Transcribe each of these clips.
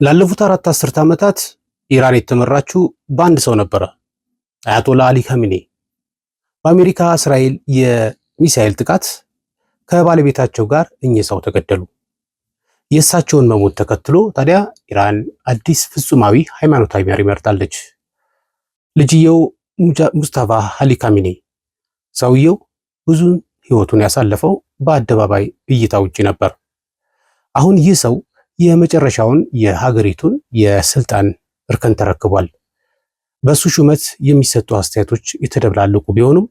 ላለፉት 4 ዓመታት ኢራን የተመራችው በአንድ ሰው ነበረ፣ አያቶላ አሊ ካሚኔ። በአሜሪካ እስራኤል የሚሳኤል ጥቃት ከባለቤታቸው ጋር እኚህ ሰው ተገደሉ። የእሳቸውን መሞት ተከትሎ ታዲያ ኢራን አዲስ ፍጹማዊ ሃይማኖታዊ መሪ መርጣለች። ልጅየው ሙስጠፋ አሊ ካሚኔ። ሰውየው ብዙን ህይወቱን ያሳለፈው በአደባባይ እይታ ውጪ ነበር። አሁን ይህ ሰው የመጨረሻውን የሀገሪቱን የስልጣን እርከን ተረክቧል። በሱ ሹመት የሚሰጡ አስተያየቶች የተደብላለቁ ቢሆኑም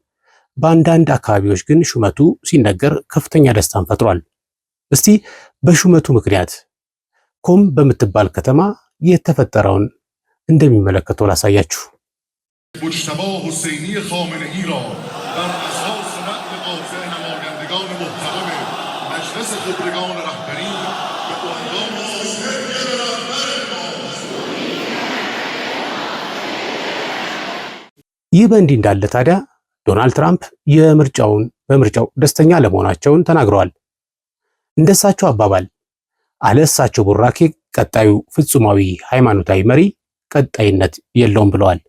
በአንዳንድ አካባቢዎች ግን ሹመቱ ሲነገር ከፍተኛ ደስታን ፈጥሯል። እስቲ በሹመቱ ምክንያት ኮም በምትባል ከተማ የተፈጠረውን እንደሚመለከተው ላሳያችሁ። ሙጅተባ ሁሴይኒ ኻሜነኢ ራ በር አሳስ ነቅል ቃዚአን ነማየንደጋን ሙህተረም መጅለስ ኹብረጋን ረህበሪ ይህ በእንዲህ እንዳለ ታዲያ ዶናልድ ትራምፕ በምርጫው ደስተኛ ለመሆናቸውን ተናግረዋል። እንደሳቸው አባባል አለ እሳቸው ቡራኬ ቀጣዩ ፍጹማዊ ሃይማኖታዊ መሪ ቀጣይነት የለውም ብለዋል።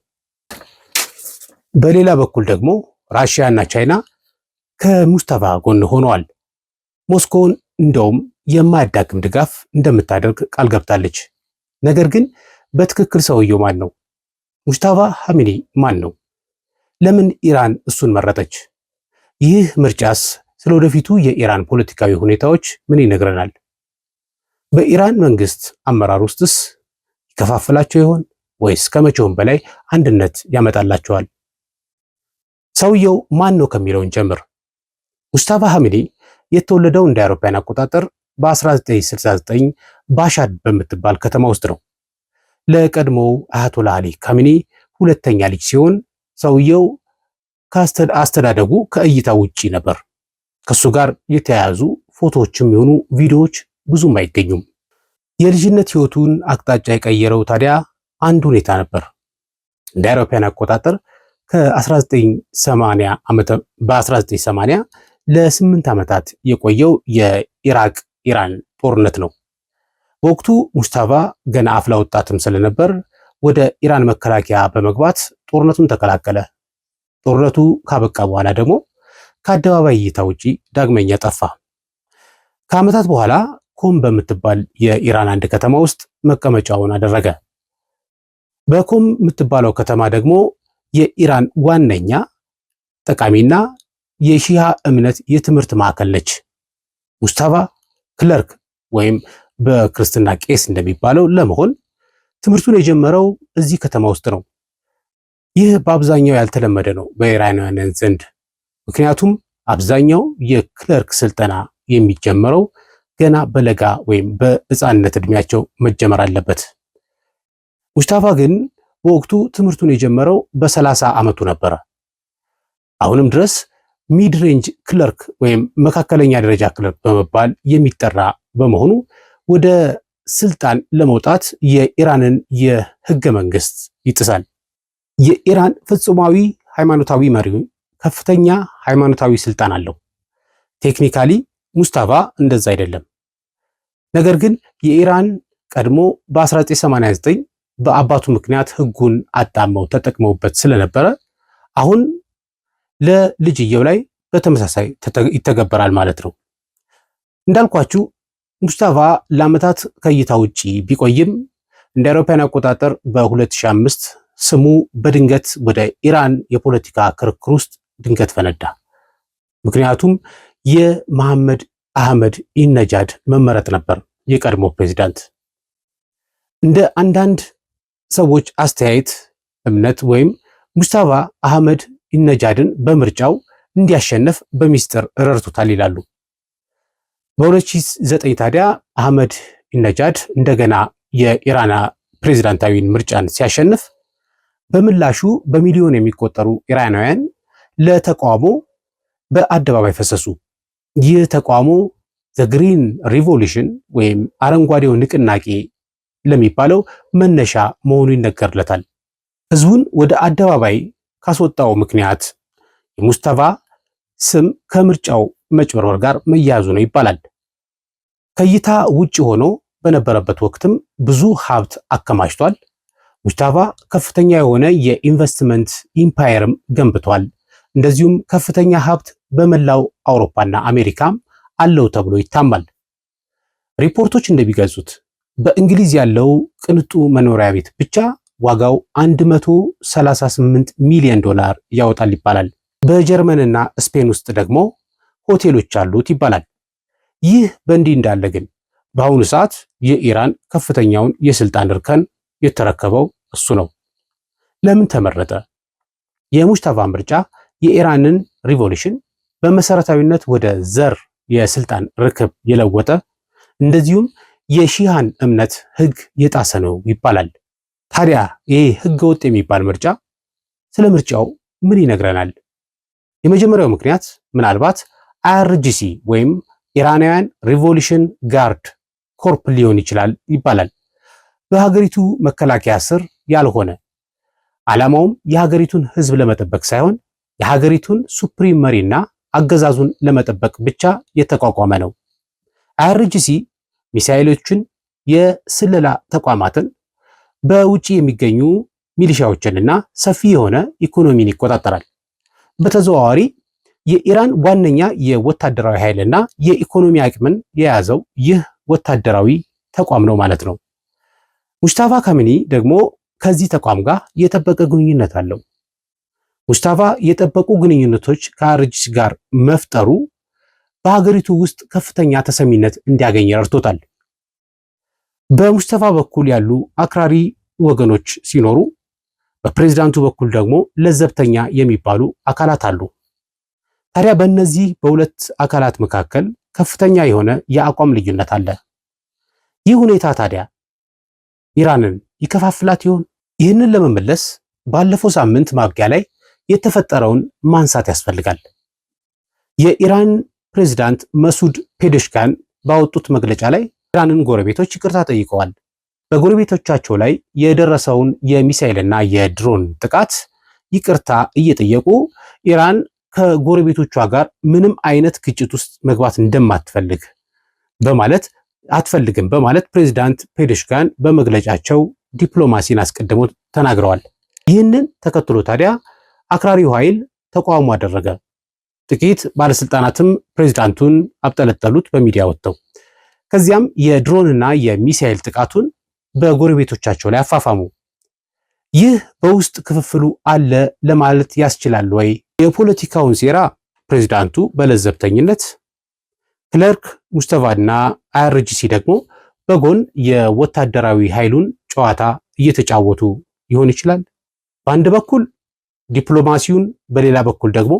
በሌላ በኩል ደግሞ ራሽያ እና ቻይና ከሙስጠፋ ጎን ሆነዋል። ሞስኮውን እንደውም የማያዳግም ድጋፍ እንደምታደርግ ቃል ገብታለች። ነገር ግን በትክክል ሰውየው ማን ነው? ሙስጠፋ ኻሜኔ ማን ነው? ለምን ኢራን እሱን መረጠች? ይህ ምርጫስ ስለ ወደፊቱ የኢራን ፖለቲካዊ ሁኔታዎች ምን ይነግረናል? በኢራን መንግስት አመራር ውስጥስ ይከፋፍላቸው ይሆን ወይስ ከመቼውም በላይ አንድነት ያመጣላቸዋል? ሰውየው ማን ነው ከሚለውን ጀምር። ሙስጠፋ ኻሜኔ የተወለደው እንደ አውሮፓውያን አቆጣጠር በ1969 ባሻድ በምትባል ከተማ ውስጥ ነው። ለቀድሞው አያቶላ አሊ ካሚኔ ሁለተኛ ልጅ ሲሆን ሰውየው አስተዳደጉ ከእይታ ውጪ ነበር። ከሱ ጋር የተያያዙ ፎቶዎችም የሆኑ ቪዲዮዎች ብዙም አይገኙም። የልጅነት ህይወቱን አቅጣጫ የቀየረው ታዲያ አንድ ሁኔታ ነበር። እንደ አውሮፓውያን አቆጣጠር በ1980 ለ8 ዓመታት የቆየው የኢራቅ-ኢራን ጦርነት ነው። በወቅቱ ሙስጠፋ ገና አፍላ ወጣትም ስለነበር ወደ ኢራን መከላከያ በመግባት ጦርነቱን ተቀላቀለ። ጦርነቱ ካበቃ በኋላ ደግሞ ከአደባባይ እይታ ውጪ ዳግመኛ ጠፋ። ከዓመታት በኋላ ኮም በምትባል የኢራን አንድ ከተማ ውስጥ መቀመጫውን አደረገ። በኮም የምትባለው ከተማ ደግሞ የኢራን ዋነኛ ጠቃሚና የሺሃ እምነት የትምህርት ማዕከል ነች። ሙስጠፋ ክለርክ ወይም በክርስትና ቄስ እንደሚባለው ለመሆን ትምህርቱን የጀመረው እዚህ ከተማ ውስጥ ነው። ይህ በአብዛኛው ያልተለመደ ነው በኢራናውያን ዘንድ። ምክንያቱም አብዛኛው የክለርክ ስልጠና የሚጀመረው ገና በለጋ ወይም በሕፃንነት እድሜያቸው መጀመር አለበት። ሙስጠፋ ግን በወቅቱ ትምህርቱን የጀመረው በ30 ዓመቱ ነበረ። አሁንም ድረስ ሚድ ሬንጅ ክለርክ ወይም መካከለኛ ደረጃ ክለርክ በመባል የሚጠራ በመሆኑ ወደ ስልጣን ለመውጣት የኢራንን የህገ መንግስት ይጥሳል። የኢራን ፍጹማዊ ሃይማኖታዊ መሪ ከፍተኛ ሃይማኖታዊ ስልጣን አለው። ቴክኒካሊ ሙስጠፋ እንደዛ አይደለም። ነገር ግን የኢራን ቀድሞ በ1989 በአባቱ ምክንያት ህጉን አጣመው ተጠቅመውበት ስለነበረ አሁን ለልጅየው ላይ በተመሳሳይ ይተገበራል ማለት ነው። እንዳልኳችሁ ሙስጠፋ ለዓመታት ከእይታ ውጪ ቢቆይም እንደ አውሮፓውያን አቆጣጠር በ2005 ስሙ በድንገት ወደ ኢራን የፖለቲካ ክርክር ውስጥ ድንገት ፈነዳ። ምክንያቱም የመሐመድ አህመድ ኢነጃድ መመረጥ ነበር የቀድሞ ፕሬዚዳንት። እንደ አንዳንድ ሰዎች አስተያየት እምነት ወይም ሙስጠፋ አህመድ ኢነጃድን በምርጫው እንዲያሸንፍ በሚስጥር ረድቶታል ይላሉ። በ2009 ታዲያ አህመድ ኢነጃድ እንደገና የኢራን ፕሬዝዳንታዊ ምርጫን ሲያሸንፍ በምላሹ በሚሊዮን የሚቆጠሩ ኢራናውያን ለተቃውሞ በአደባባይ ፈሰሱ። ይህ ተቃውሞ ዘ ግሪን ሪቮሉሽን ወይም አረንጓዴው ንቅናቄ ለሚባለው መነሻ መሆኑ ይነገርለታል። ህዝቡን ወደ አደባባይ ካስወጣው ምክንያት የሙስጠፋ ስም ከምርጫው መጭበርበር ጋር መያያዙ ነው ይባላል። ከእይታ ውጭ ሆኖ በነበረበት ወቅትም ብዙ ሀብት አከማችቷል። ሙጅታባ ከፍተኛ የሆነ የኢንቨስትመንት ኢምፓየርም ገንብቷል። እንደዚሁም ከፍተኛ ሀብት በመላው አውሮፓና አሜሪካም አለው ተብሎ ይታማል። ሪፖርቶች እንደሚገልጹት በእንግሊዝ ያለው ቅንጡ መኖሪያ ቤት ብቻ ዋጋው 138 ሚሊዮን ዶላር ያወጣል ይባላል። በጀርመንና ስፔን ውስጥ ደግሞ ሆቴሎች አሉት ይባላል። ይህ በእንዲህ እንዳለ ግን በአሁኑ ሰዓት የኢራን ከፍተኛውን የስልጣን እርከን የተረከበው እሱ ነው። ለምን ተመረጠ? የሙጅታባ ምርጫ የኢራንን ሪቮሉሽን በመሰረታዊነት ወደ ዘር የስልጣን ርክብ የለወጠ እንደዚሁም የሺሃን እምነት ህግ የጣሰ ነው ይባላል። ታዲያ ይህ ህገ ወጥ የሚባል ምርጫ ስለ ምርጫው ምን ይነግረናል? የመጀመሪያው ምክንያት ምናልባት አይአርጂሲ ወይም ኢራናውያን ሪቮሉሽን ጋርድ ኮርፕ ሊሆን ይችላል ይባላል። በሀገሪቱ መከላከያ ስር ያልሆነ ዓላማውም የሀገሪቱን ህዝብ ለመጠበቅ ሳይሆን የሀገሪቱን ሱፕሪም መሪና አገዛዙን ለመጠበቅ ብቻ የተቋቋመ ነው። አይአርጂሲ ሚሳኤሎችን፣ የስለላ ተቋማትን፣ በውጪ የሚገኙ ሚሊሻዎችንና ሰፊ የሆነ ኢኮኖሚን ይቆጣጠራል። በተዘዋዋሪ የኢራን ዋነኛ የወታደራዊ ኃይልና የኢኮኖሚ አቅምን የያዘው ይህ ወታደራዊ ተቋም ነው ማለት ነው። ሙጅታባ ካሚኒ ደግሞ ከዚህ ተቋም ጋር የጠበቀ ግንኙነት አለው። ሙጅታባ የጠበቁ ግንኙነቶች ከአይአርጂሲ ጋር መፍጠሩ በሀገሪቱ ውስጥ ከፍተኛ ተሰሚነት እንዲያገኝ ረድቶታል። በሙጅታባ በኩል ያሉ አክራሪ ወገኖች ሲኖሩ፣ በፕሬዝዳንቱ በኩል ደግሞ ለዘብተኛ የሚባሉ አካላት አሉ። ታዲያ በእነዚህ በሁለት አካላት መካከል ከፍተኛ የሆነ የአቋም ልዩነት አለ። ይህ ሁኔታ ታዲያ ኢራንን ይከፋፍላት ይሆን? ይህንን ለመመለስ ባለፈው ሳምንት ማብቂያ ላይ የተፈጠረውን ማንሳት ያስፈልጋል። የኢራን ፕሬዝዳንት መሱድ ፔዴሽካን ባወጡት መግለጫ ላይ ኢራንን ጎረቤቶች ይቅርታ ጠይቀዋል። በጎረቤቶቻቸው ላይ የደረሰውን የሚሳኤልና የድሮን ጥቃት ይቅርታ እየጠየቁ ኢራን ከጎረቤቶቿ ጋር ምንም አይነት ግጭት ውስጥ መግባት እንደማትፈልግ አትፈልግም በማለት ፕሬዝዳንት ፔዴሽካን በመግለጫቸው ዲፕሎማሲን አስቀድመው ተናግረዋል። ይህንን ተከትሎ ታዲያ አክራሪው ኃይል ተቃውሞ አደረገ። ጥቂት ባለስልጣናትም ፕሬዝዳንቱን አብጠለጠሉት በሚዲያ ወጥተው። ከዚያም የድሮንና የሚሳኤል ጥቃቱን በጎረቤቶቻቸው ላይ አፋፋሙ። ይህ በውስጥ ክፍፍሉ አለ ለማለት ያስችላል ወይ? የፖለቲካውን ሴራ ፕሬዝዳንቱ በለዘብተኝነት፣ ክለርክ ሙጅታባና አይአርጂሲ ደግሞ በጎን የወታደራዊ ኃይሉን ጨዋታ እየተጫወቱ ይሆን ይችላል። በአንድ በኩል ዲፕሎማሲውን፣ በሌላ በኩል ደግሞ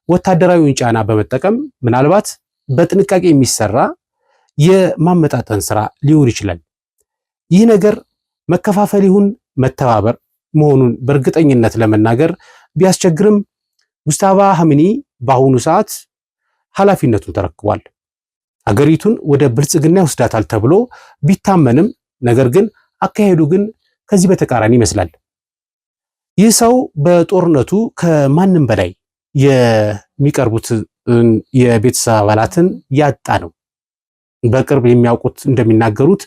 ወታደራዊውን ጫና በመጠቀም ምናልባት በጥንቃቄ የሚሰራ የማመጣጠን ስራ ሊሆን ይችላል። ይህ ነገር መከፋፈል ይሁን መተባበር መሆኑን በእርግጠኝነት ለመናገር ቢያስቸግርም ሙጅታባ ካሚኒ በአሁኑ ሰዓት ኃላፊነቱን ተረክቧል። አገሪቱን ወደ ብልጽግና ይወስዳታል ተብሎ ቢታመንም ነገር ግን አካሄዱ ግን ከዚህ በተቃራኒ ይመስላል። ይህ ሰው በጦርነቱ ከማንም በላይ የሚቀርቡት የቤተሰብ አባላትን ያጣ ነው። በቅርብ የሚያውቁት እንደሚናገሩት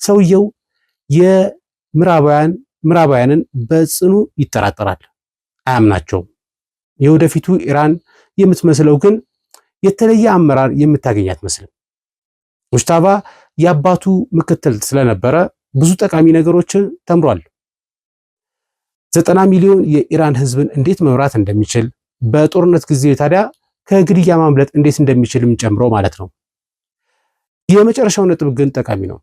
ሰውየው ምዕራባውያንን በጽኑ ይጠራጠራል፣ አያምናቸውም። የወደፊቱ ኢራን የምትመስለው ግን የተለየ አመራር የምታገኝ አትመስልም። ሙጅታባ የአባቱ ምክትል ስለነበረ ብዙ ጠቃሚ ነገሮችን ተምሯል። 90 ሚሊዮን የኢራን ህዝብን እንዴት መምራት እንደሚችል፣ በጦርነት ጊዜ ታዲያ ከግድያ ማምለጥ እንዴት እንደሚችልም ጨምሮ ማለት ነው። የመጨረሻው ነጥብ ግን ጠቃሚ ነው።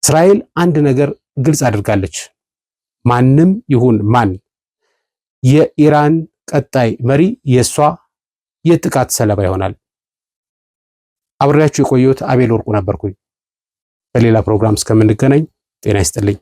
እስራኤል አንድ ነገር ግልጽ አድርጋለች። ማንም ይሁን ማን የኢራን ቀጣይ መሪ የሷ የጥቃት ሰለባ ይሆናል። አብሬያችሁ የቆየሁት አቤል ወርቁ ነበርኩኝ። በሌላ ፕሮግራም እስከምንገናኝ ጤና ይስጥልኝ።